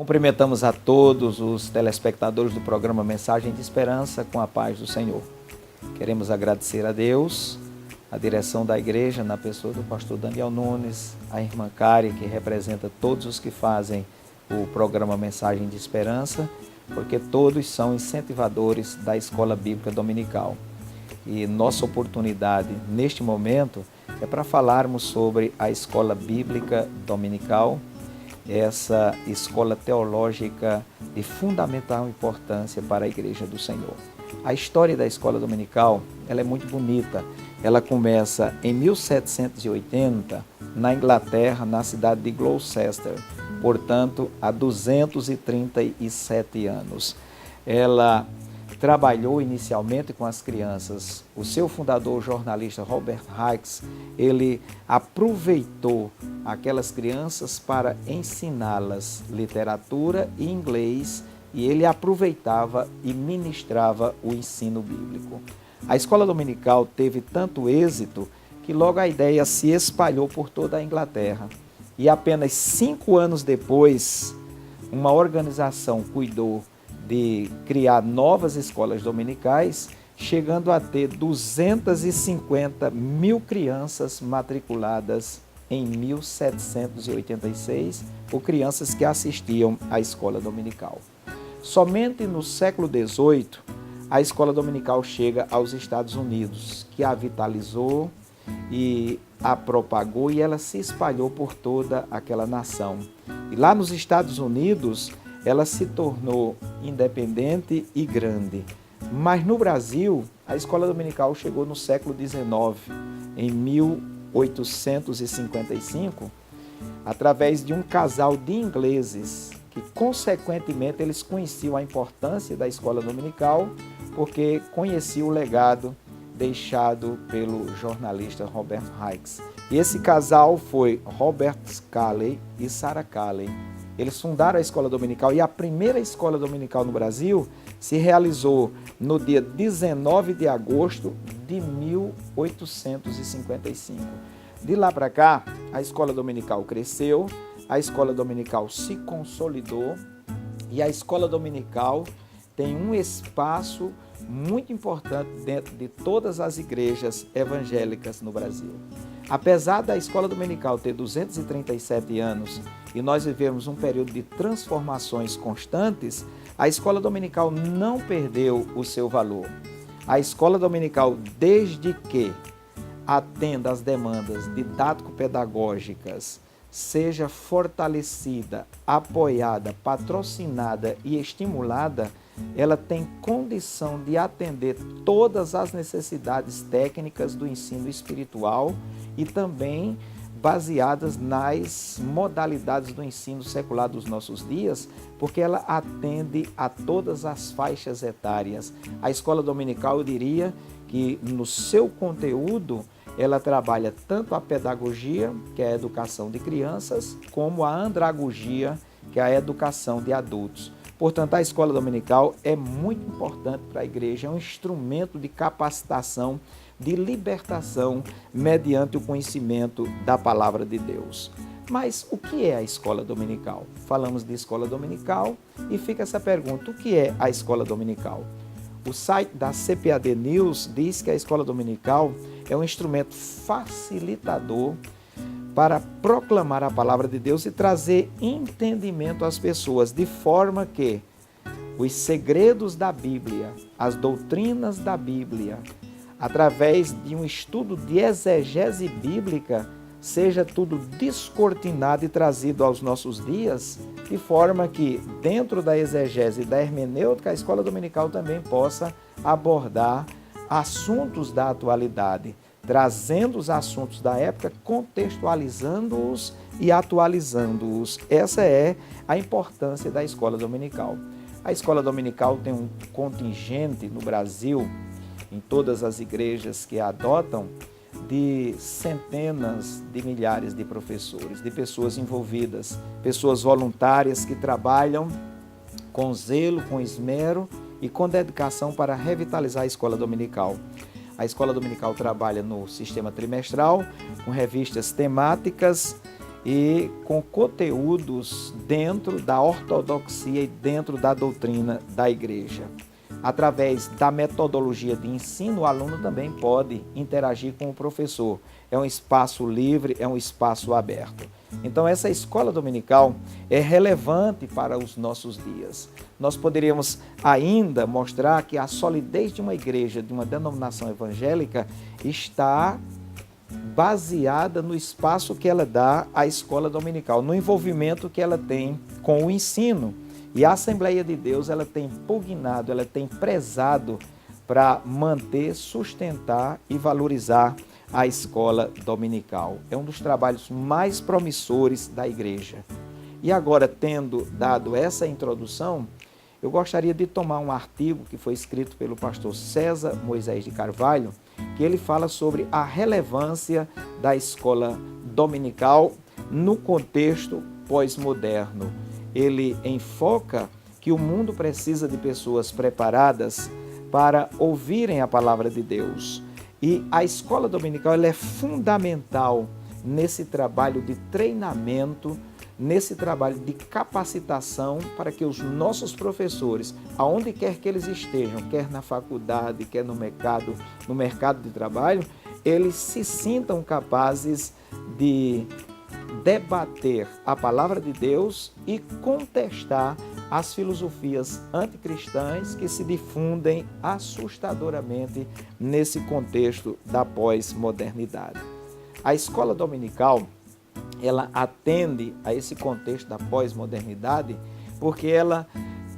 Cumprimentamos a todos os telespectadores do programa Mensagem de Esperança com a paz do Senhor. Queremos agradecer a Deus, a direção da igreja, na pessoa do pastor Daniel Nunes, a irmã Kari, que representa todos os que fazem o programa Mensagem de Esperança, porque todos são incentivadores da Escola Bíblica Dominical. E nossa oportunidade neste momento é para falarmos sobre a Escola Bíblica Dominical, essa escola teológica de fundamental importância para a Igreja do Senhor. A história da Escola Dominical, ela é muito bonita. Ela começa em 1780, na Inglaterra, na cidade de Gloucester, portanto, há 237 anos. Ela trabalhou inicialmente com as crianças. O seu fundador, o jornalista Robert Hicks, ele aproveitou aquelas crianças para ensiná-las literatura e inglês, e ele aproveitava e ministrava o ensino bíblico. A escola dominical teve tanto êxito que logo a ideia se espalhou por toda a Inglaterra. E apenas 5 anos depois, uma organização cuidou de criar novas escolas dominicais, chegando a ter 250 mil crianças matriculadas em 1786, ou crianças que assistiam à escola dominical. Somente no século XVIII, a escola dominical chega aos Estados Unidos, que a vitalizou e a propagou, e ela se espalhou por toda aquela nação. E lá nos Estados Unidos, ela se tornou independente e grande. Mas no Brasil, a escola dominical chegou no século XIX, em 1855, através de um casal de ingleses, que consequentemente eles conheciam a importância da escola dominical, porque conheciam o legado deixado pelo jornalista Robert Hicks. E esse casal foi Robert Calley e Sarah Calley. Eles fundaram a escola dominical, e a primeira escola dominical no Brasil se realizou no dia 19 de agosto de 1855. De lá para cá, a escola dominical cresceu, a escola dominical se consolidou, e a escola dominical tem um espaço muito importante dentro de todas as igrejas evangélicas no Brasil. Apesar da escola dominical ter 237 anos e nós vivemos um período de transformações constantes, a escola dominical não perdeu o seu valor. A escola dominical, desde que atenda às demandas didático-pedagógicas, seja fortalecida, apoiada, patrocinada e estimulada, ela tem condição de atender todas as necessidades técnicas do ensino espiritual e também baseadas nas modalidades do ensino secular dos nossos dias, porque ela atende a todas as faixas etárias. A escola dominical, eu diria que no seu conteúdo, ela trabalha tanto a pedagogia, que é a educação de crianças, como a andragogia, que é a educação de adultos. Portanto, a escola dominical é muito importante para a igreja, é um instrumento de capacitação, de libertação, mediante o conhecimento da palavra de Deus. Mas o que é a escola dominical? Falamos de escola dominical e fica essa pergunta: o que é a escola dominical? O site da CPAD News diz que a escola dominical é um instrumento facilitador para proclamar a palavra de Deus e trazer entendimento às pessoas, de forma que os segredos da Bíblia, as doutrinas da Bíblia, através de um estudo de exegese bíblica, seja tudo descortinado e trazido aos nossos dias, de forma que, dentro da exegese e da hermenêutica, a escola dominical também possa abordar assuntos da atualidade, trazendo os assuntos da época, contextualizando-os e atualizando-os. Essa é a importância da escola dominical. A escola dominical tem um contingente no Brasil, em todas as igrejas que a adotam, de centenas de milhares de professores, de pessoas envolvidas, pessoas voluntárias que trabalham com zelo, com esmero e com dedicação para revitalizar a escola dominical. A escola dominical trabalha no sistema trimestral, com revistas temáticas e com conteúdos dentro da ortodoxia e dentro da doutrina da igreja. Através da metodologia de ensino, o aluno também pode interagir com o professor. É um espaço livre, é um espaço aberto. Então, essa escola dominical é relevante para os nossos dias. Nós poderíamos ainda mostrar que a solidez de uma igreja, de uma denominação evangélica, está baseada no espaço que ela dá à escola dominical, no envolvimento que ela tem com o ensino. E a Assembleia de Deus, ela tem pugnado, ela tem prezado para manter, sustentar e valorizar a escola dominical. É um dos trabalhos mais promissores da igreja. E agora, tendo dado essa introdução, eu gostaria de tomar um artigo que foi escrito pelo pastor César Moisés de Carvalho, que ele fala sobre a relevância da escola dominical no contexto pós-moderno. Ele enfoca que o mundo precisa de pessoas preparadas para ouvirem a palavra de Deus. E a escola dominical ela é fundamental nesse trabalho de treinamento, nesse trabalho de capacitação para que os nossos professores, aonde quer que eles estejam, quer na faculdade, quer no mercado de trabalho, eles se sintam capazes de debater a palavra de Deus e contestar as filosofias anticristãs que se difundem assustadoramente nesse contexto da pós-modernidade. A escola dominical, ela atende a esse contexto da pós-modernidade porque ela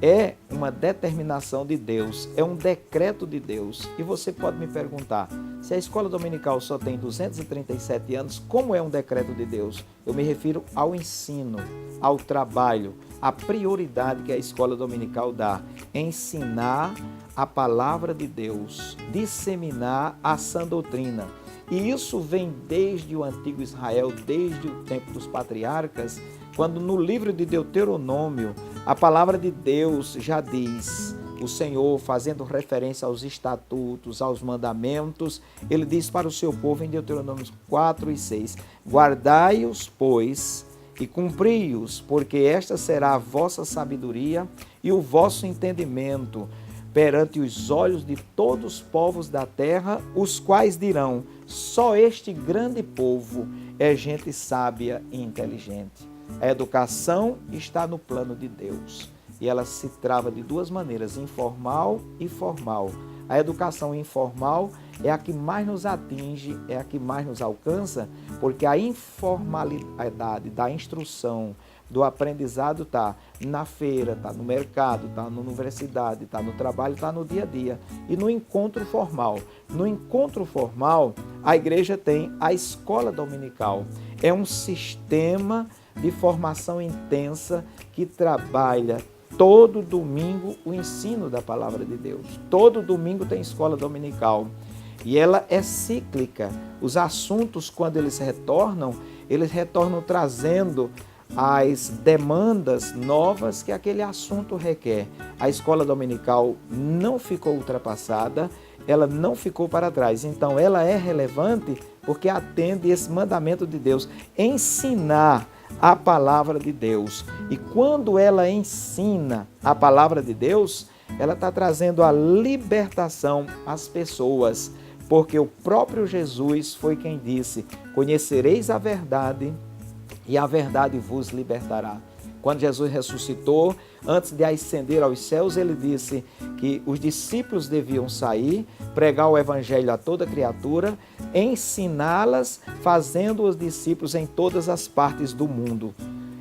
é uma determinação de Deus, é um decreto de Deus. E você pode me perguntar, se a escola dominical só tem 237 anos, como é um decreto de Deus? Eu me refiro ao ensino, ao trabalho, à prioridade que a escola dominical dá, ensinar a palavra de Deus, disseminar a sã doutrina. E isso vem desde o antigo Israel, desde o tempo dos patriarcas, quando no livro de Deuteronômio, a palavra de Deus já diz, o Senhor, fazendo referência aos estatutos, aos mandamentos, ele diz para o seu povo em Deuteronômio 4 e 6, guardai-os, pois, e cumpri-os, porque esta será a vossa sabedoria e o vosso entendimento perante os olhos de todos os povos da terra, os quais dirão, só este grande povo é gente sábia e inteligente. A educação está no plano de Deus e ela se trava de duas maneiras, informal e formal. A educação informal é a que mais nos atinge, é a que mais nos alcança, porque a informalidade da instrução, do aprendizado está na feira, está no mercado, está na universidade, está no trabalho, está no dia a dia. E no encontro formal. No encontro formal, a igreja tem a escola dominical. É um sistema de formação intensa que trabalha todo domingo o ensino da palavra de Deus. Todo domingo tem escola dominical. E ela é cíclica. Os assuntos, quando eles retornam trazendo as demandas novas que aquele assunto requer. A escola dominical não ficou ultrapassada, ela não ficou para trás. Então, ela é relevante porque atende esse mandamento de Deus, ensinar a palavra de Deus. E quando ela ensina a palavra de Deus, ela está trazendo a libertação às pessoas, porque o próprio Jesus foi quem disse, conhecereis a verdade e a verdade vos libertará. Quando Jesus ressuscitou, antes de ascender aos céus, ele disse que os discípulos deviam sair, pregar o evangelho a toda criatura, ensiná-las, fazendo os discípulos em todas as partes do mundo.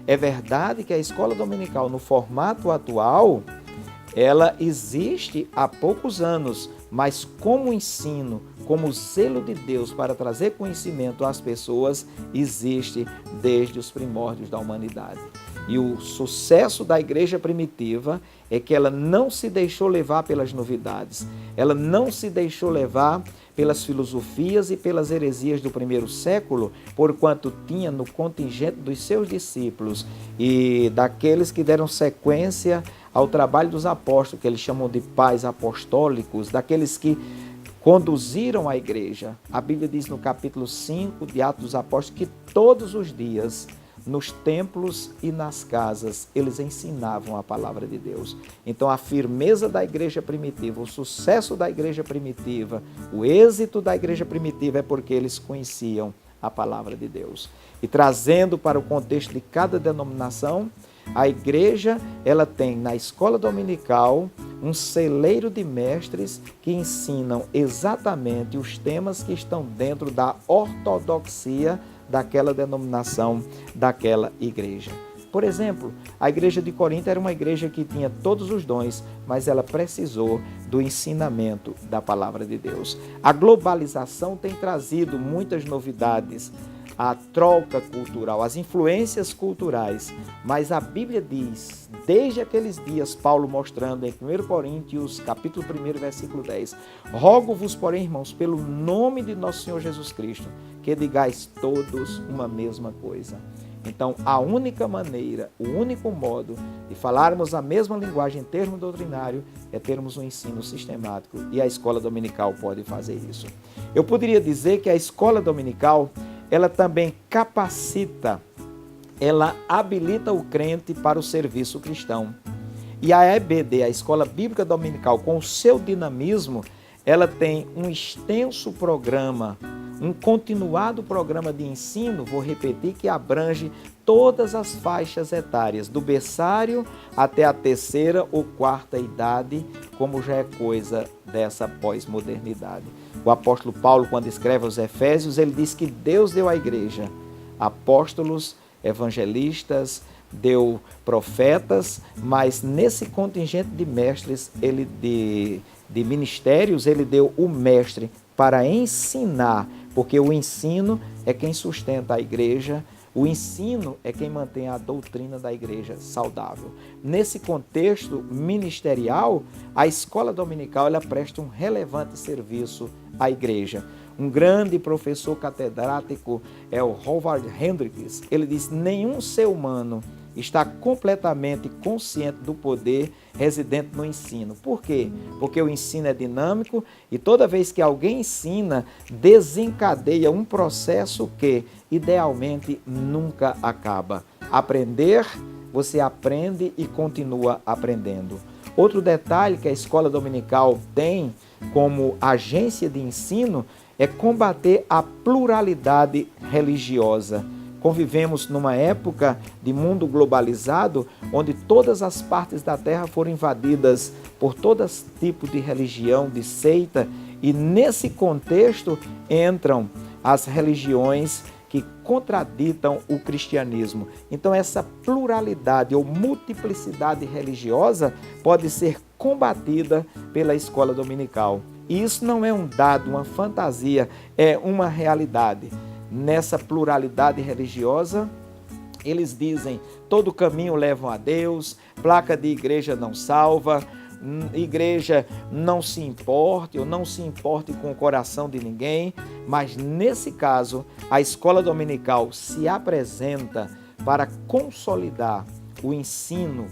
É verdade que a escola dominical, no formato atual, ela existe há poucos anos, mas como ensino, como zelo de Deus para trazer conhecimento às pessoas, existe desde os primórdios da humanidade. E o sucesso da igreja primitiva é que ela não se deixou levar pelas novidades, ela não se deixou levar pelas filosofias e pelas heresias do primeiro século, porquanto tinha no contingente dos seus discípulos e daqueles que deram sequência ao trabalho dos apóstolos, que eles chamam de pais apostólicos, daqueles que conduziram a igreja. A Bíblia diz no capítulo 5 de Atos dos Apóstolos que todos os dias nos templos e nas casas, eles ensinavam a palavra de Deus. Então, a firmeza da igreja primitiva, o sucesso da igreja primitiva, o êxito da igreja primitiva é porque eles conheciam a palavra de Deus. E trazendo para o contexto de cada denominação, a igreja, ela tem na escola dominical um celeiro de mestres que ensinam exatamente os temas que estão dentro da ortodoxia daquela denominação, daquela igreja. Por exemplo, a igreja de Corinto era uma igreja que tinha todos os dons, mas ela precisou do ensinamento da palavra de Deus. A globalização tem trazido muitas novidades, a troca cultural, as influências culturais, mas a Bíblia diz, desde aqueles dias, Paulo mostrando em 1 Coríntios, capítulo 1, versículo 10, rogo-vos, porém, irmãos, pelo nome de nosso Senhor Jesus Cristo, que digais todos uma mesma coisa. Então, a única maneira, o único modo de falarmos a mesma linguagem em termo doutrinário é termos um ensino sistemático, e a escola dominical pode fazer isso. Eu poderia dizer que a escola dominical, ela também capacita, ela habilita o crente para o serviço cristão. E a EBD, a Escola Bíblica Dominical, com o seu dinamismo, ela tem um extenso programa, um continuado programa de ensino, vou repetir, que abrange todas as faixas etárias, do berçário até a terceira ou quarta idade, como já é coisa dessa pós-modernidade. O apóstolo Paulo, quando escreve aos Efésios, ele diz que Deus deu à igreja apóstolos, evangelistas, deu profetas, mas nesse contingente de mestres, de ministérios, ele deu o mestre para ensinar, porque o ensino é quem sustenta a igreja, o ensino é quem mantém a doutrina da igreja saudável. Nesse contexto ministerial, a escola dominical ela presta um relevante serviço à igreja. Um grande professor catedrático é o Howard Hendricks. Ele diz: nenhum ser humano está completamente consciente do poder residente no ensino. Por quê? Porque o ensino é dinâmico e toda vez que alguém ensina, desencadeia um processo que, idealmente, nunca acaba. Aprender, você aprende e continua aprendendo. Outro detalhe que a escola dominical tem como agência de ensino é combater a pluralidade religiosa. Convivemos numa época de mundo globalizado, onde todas as partes da terra foram invadidas por todo tipo de religião, de seita, e nesse contexto entram as religiões que contraditam o cristianismo. Então essa pluralidade ou multiplicidade religiosa pode ser combatida pela escola dominical. E isso não é um dado, uma fantasia, é uma realidade. Nessa pluralidade religiosa, eles dizem: todo caminho leva a Deus, placa de igreja não salva, igreja não se importe ou não se importe com o coração de ninguém. Mas nesse caso, a escola dominical se apresenta para consolidar o ensino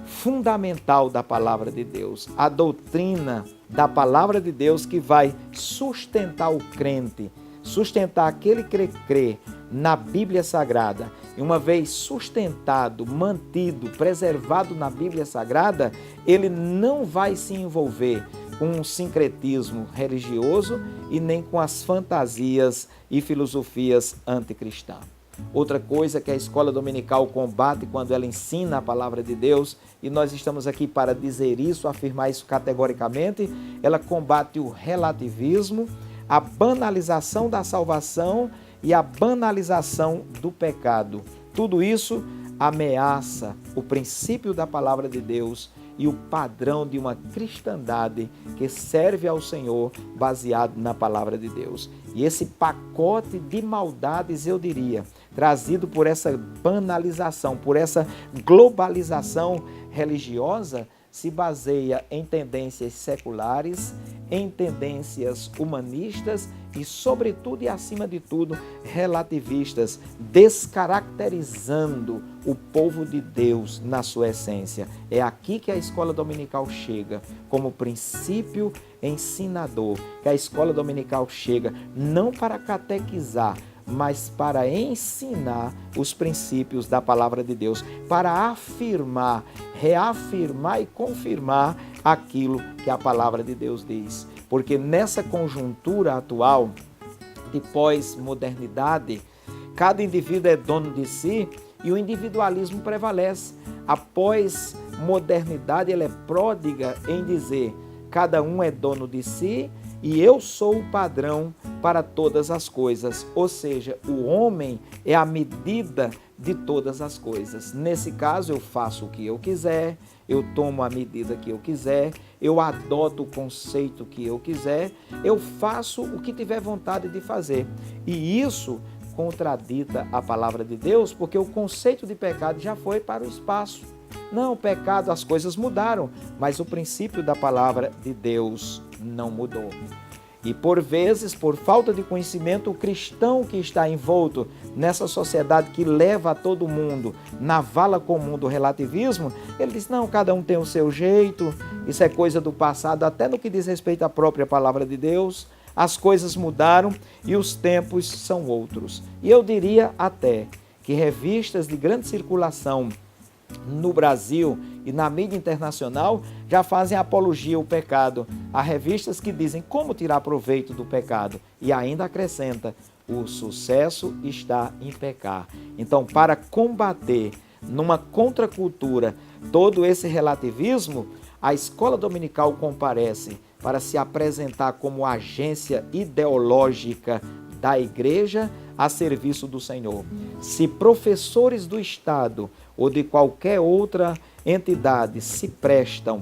fundamental da palavra de Deus, a doutrina da palavra de Deus que vai sustentar o crente, sustentar aquele que crê na Bíblia Sagrada. E uma vez sustentado, mantido, preservado na Bíblia Sagrada, ele não vai se envolver com um sincretismo religioso e nem com as fantasias e filosofias anticristãs. Outra coisa que a escola dominical combate quando ela ensina a palavra de Deus, e nós estamos aqui para dizer isso, afirmar isso categoricamente, ela combate o relativismo, a banalização da salvação e a banalização do pecado. Tudo isso ameaça o princípio da palavra de Deus e o padrão de uma cristandade que serve ao Senhor baseado na palavra de Deus. E esse pacote de maldades, eu diria, trazido por essa banalização, por essa globalização religiosa, se baseia em tendências seculares, em tendências humanistas e, sobretudo e acima de tudo, relativistas, descaracterizando o povo de Deus na sua essência. É aqui que a escola dominical chega, como princípio ensinador, que a escola dominical chega não para catequizar mas para ensinar os princípios da palavra de Deus, para afirmar, reafirmar e confirmar aquilo que a palavra de Deus diz. Porque nessa conjuntura atual de pós-modernidade, cada indivíduo é dono de si e o individualismo prevalece. A pós-modernidade ela é pródiga em dizer: cada um é dono de si e eu sou o padrão para todas as coisas. Ou seja, o homem é a medida de todas as coisas. Nesse caso, eu faço o que eu quiser, eu tomo a medida que eu quiser, eu adoto o conceito que eu quiser, eu faço o que tiver vontade de fazer. E isso contradita a palavra de Deus, porque o conceito de pecado já foi para o espaço. Não, o pecado, as coisas mudaram, mas o princípio da palavra de Deus não mudou. E por vezes, por falta de conhecimento, o cristão que está envolto nessa sociedade que leva a todo mundo na vala comum do relativismo, ele diz: não, cada um tem o seu jeito, isso é coisa do passado, até no que diz respeito à própria palavra de Deus. As coisas mudaram e os tempos são outros. E eu diria até que revistas de grande circulação no Brasil e na mídia internacional já fazem apologia ao pecado. Há revistas que dizem como tirar proveito do pecado e ainda acrescenta: o sucesso está em pecar. Então, para combater numa contracultura todo esse relativismo, a escola dominical comparece para se apresentar como agência ideológica da igreja a serviço do Senhor. Se professores do Estado ou de qualquer outra entidade se prestam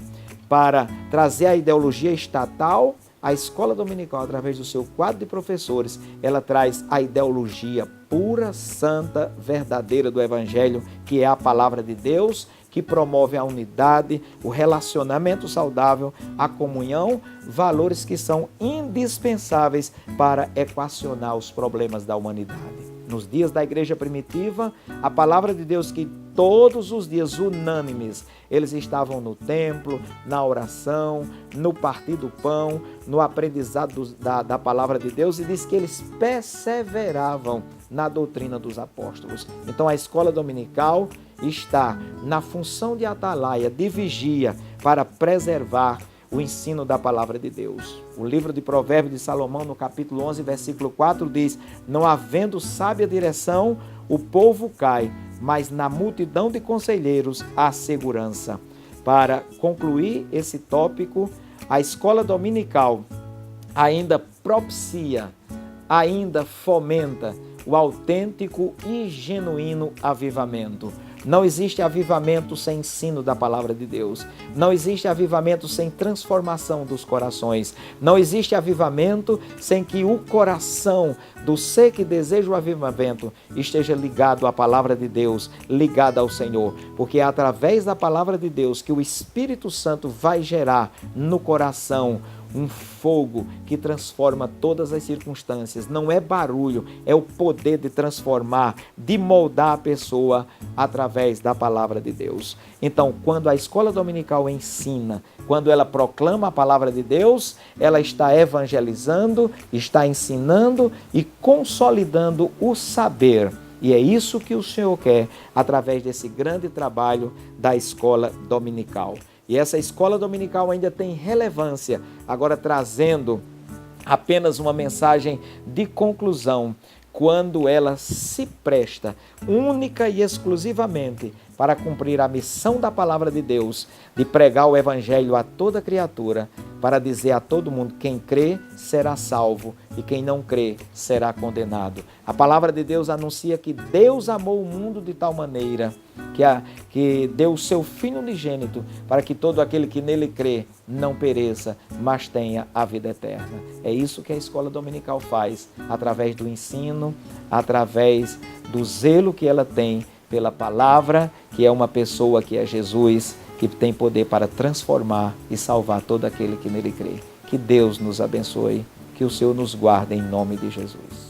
para trazer a ideologia estatal, a escola dominical, através do seu quadro de professores, ela traz a ideologia pura, santa, verdadeira do Evangelho, que é a palavra de Deus, que promove a unidade, o relacionamento saudável, a comunhão, valores que são indispensáveis para equacionar os problemas da humanidade. Nos dias da igreja primitiva, a palavra de Deus que todos os dias, unânimes, eles estavam no templo, na oração, no partir do pão, no aprendizado da palavra de Deus, e diz que eles perseveravam na doutrina dos apóstolos. Então a escola dominical está na função de atalaia, de vigia, para preservar o ensino da palavra de Deus. O livro de Provérbios de Salomão, no capítulo 11, versículo 4, diz: não havendo sábia direção, o povo cai, mas na multidão de conselheiros há segurança. Para concluir esse tópico, a escola dominical ainda propicia, ainda fomenta o autêntico e genuíno avivamento. Não existe avivamento sem ensino da palavra de Deus. Não existe avivamento sem transformação dos corações. Não existe avivamento sem que o coração do ser que deseja o avivamento esteja ligado à palavra de Deus, ligado ao Senhor. Porque é através da palavra de Deus que o Espírito Santo vai gerar no coração um fogo que transforma todas as circunstâncias. Não é barulho, é o poder de transformar, de moldar a pessoa através da palavra de Deus. Então, quando a escola dominical ensina, quando ela proclama a palavra de Deus, ela está evangelizando, está ensinando e consolidando o saber. E é isso que o Senhor quer através desse grande trabalho da escola dominical. E essa escola dominical ainda tem relevância, agora trazendo apenas uma mensagem de conclusão, quando ela se presta única e exclusivamente para cumprir a missão da palavra de Deus, de pregar o Evangelho a toda criatura, para dizer a todo mundo: quem crê será salvo e quem não crê será condenado. A palavra de Deus anuncia que Deus amou o mundo de tal maneira que deu o seu Filho unigênito para que todo aquele que nele crê não pereça, mas tenha a vida eterna. É isso que a escola dominical faz, através do ensino, através do zelo que ela tem pela palavra, que é uma pessoa que é Jesus, que tem poder para transformar e salvar todo aquele que nele crê. Que Deus nos abençoe, que o Senhor nos guarde em nome de Jesus.